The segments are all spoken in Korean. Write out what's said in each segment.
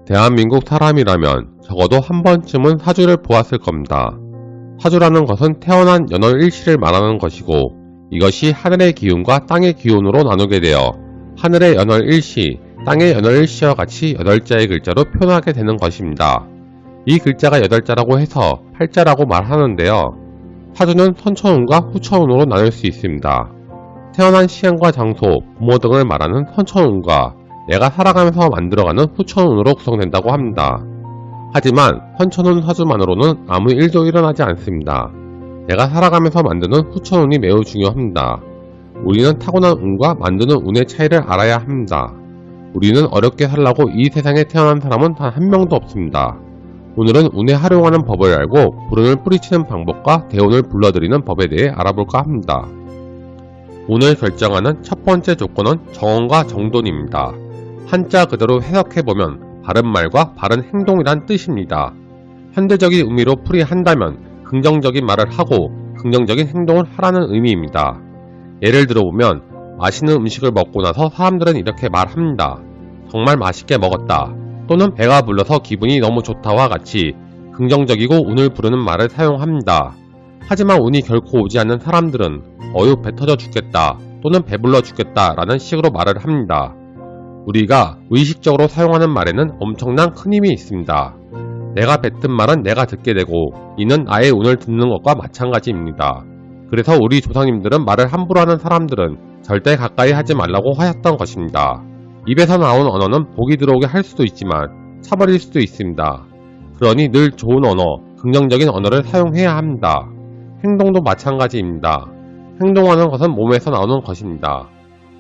대한민국 사람이라면 적어도 한 번쯤은 사주를 보았을 겁니다. 사주라는 것은 태어난 연월일시를 말하는 것이고, 이것이 하늘의 기운과 땅의 기운으로 나누게 되어 하늘의 연월일시, 땅의 연월일시와 같이 8자의 글자로 표현하게 되는 것입니다. 이 글자가 8자라고 해서 8자라고 말하는데요. 사주는 선천운과 후천운으로 나눌 수 있습니다. 태어난 시간과 장소, 부모 등을 말하는 선천운과 내가 살아가면서 만들어가는 후천운으로 구성된다고 합니다. 하지만 선천운 사주만으로는 아무 일도 일어나지 않습니다. 내가 살아가면서 만드는 후천운이 매우 중요합니다. 우리는 타고난 운과 만드는 운의 차이를 알아야 합니다. 우리는 어렵게 살라고 이 세상에 태어난 사람은 단 한 명도 없습니다. 오늘은 운에 활용하는 법을 알고 불운을 뿌리치는 방법과 대운을 불러들이는 법에 대해 알아볼까 합니다. 운을 결정하는 첫 번째 조건은 정언과 정돈입니다. 한자 그대로 해석해보면 바른 말과 바른 행동이란 뜻입니다. 현대적인 의미로 풀이한다면 긍정적인 말을 하고 긍정적인 행동을 하라는 의미입니다. 예를 들어보면 맛있는 음식을 먹고 나서 사람들은 이렇게 말합니다. 정말 맛있게 먹었다. 또는 배가 불러서 기분이 너무 좋다와 같이 긍정적이고 운을 부르는 말을 사용합니다. 하지만 운이 결코 오지 않는 사람들은 어휴 배 터져 죽겠다 또는 배불러 죽겠다 라는 식으로 말을 합니다. 우리가 의식적으로 사용하는 말에는 엄청난 큰 힘이 있습니다. 내가 뱉은 말은 내가 듣게 되고 이는 나의 운을 듣는 것과 마찬가지입니다. 그래서 우리 조상님들은 말을 함부로 하는 사람들은 절대 가까이 하지 말라고 하였던 것입니다. 입에서 나온 언어는 복이 들어오게 할 수도 있지만 차버릴 수도 있습니다. 그러니 늘 좋은 언어, 긍정적인 언어를 사용해야 합니다. 행동도 마찬가지입니다. 행동하는 것은 몸에서 나오는 것입니다.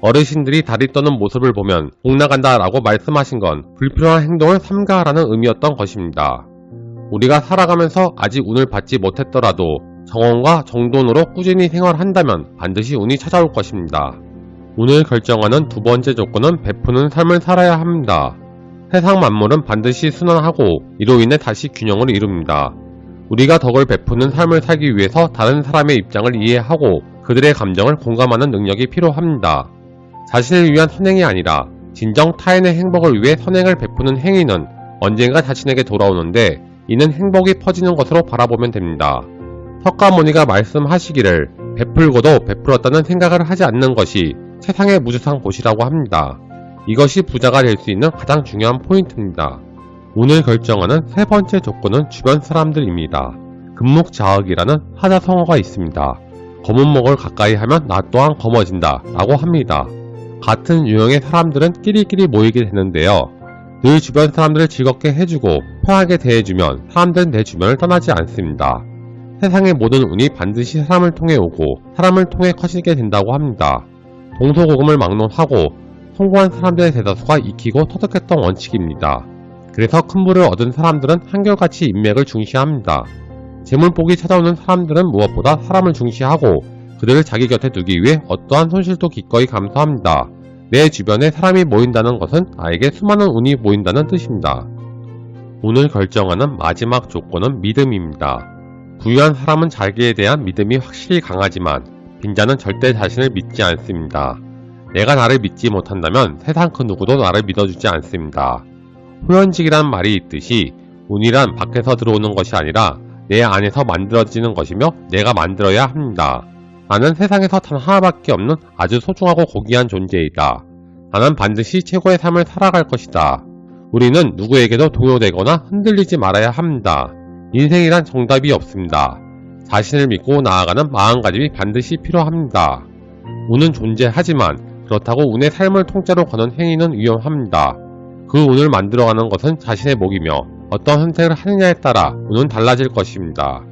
어르신들이 다리 떠는 모습을 보면 복 나간다 라고 말씀하신 건 불필요한 행동을 삼가하라는 의미였던 것입니다. 우리가 살아가면서 아직 운을 받지 못했더라도 정언과 정돈으로 꾸준히 생활한다면 반드시 운이 찾아올 것입니다. 운을 결정하는 두 번째 조건은 베푸는 삶을 살아야 합니다. 세상 만물은 반드시 순환하고 이로 인해 다시 균형을 이룹니다. 우리가 덕을 베푸는 삶을 살기 위해서 다른 사람의 입장을 이해하고 그들의 감정을 공감하는 능력이 필요합니다. 자신을 위한 선행이 아니라 진정 타인의 행복을 위해 선행을 베푸는 행위는 언젠가 자신에게 돌아오는데 이는 행복이 퍼지는 것으로 바라보면 됩니다. 석가모니가 말씀하시기를 베풀고도 베풀었다는 생각을 하지 않는 것이 세상의 무주상 보시라고 합니다. 이것이 부자가 될 수 있는 가장 중요한 포인트입니다. 운을 결정하는 세 번째 조건은 주변 사람들입니다. 금묵자흑이라는 한자성어가 있습니다. 검은 목을 가까이 하면 나 또한 검어진다 라고 합니다. 같은 유형의 사람들은 끼리끼리 모이게 되는데요. 늘 주변 사람들을 즐겁게 해주고 편하게 대해주면 사람들은 내 주변을 떠나지 않습니다. 세상의 모든 운이 반드시 사람을 통해 오고 사람을 통해 커지게 된다고 합니다. 동서고금을 막론하고 성공한 사람들의 대다수가 익히고 터득했던 원칙입니다. 그래서 큰 부를 얻은 사람들은 한결같이 인맥을 중시합니다. 재물복이 찾아오는 사람들은 무엇보다 사람을 중시하고 그들을 자기 곁에 두기 위해 어떠한 손실도 기꺼이 감수합니다. 내 주변에 사람이 모인다는 것은 나에게 수많은 운이 모인다는 뜻입니다. 운을 결정하는 마지막 조건은 믿음입니다. 부유한 사람은 자기에 대한 믿음이 확실히 강하지만 빈자는 절대 자신을 믿지 않습니다. 내가 나를 믿지 못한다면 세상 그 누구도 나를 믿어주지 않습니다. 호연직이란 말이 있듯이 운이란 밖에서 들어오는 것이 아니라 내 안에서 만들어지는 것이며 내가 만들어야 합니다. 나는 세상에서 단 하나밖에 없는 아주 소중하고 고귀한 존재이다. 나는 반드시 최고의 삶을 살아갈 것이다. 우리는 누구에게도 동요되거나 흔들리지 말아야 합니다. 인생이란 정답이 없습니다. 자신을 믿고 나아가는 마음가짐이 반드시 필요합니다. 운은 존재하지만 그렇다고 운의 삶을 통째로 거는 행위는 위험합니다. 그 운을 만들어가는 것은 자신의 몫이며 어떤 선택을 하느냐에 따라 운은 달라질 것입니다.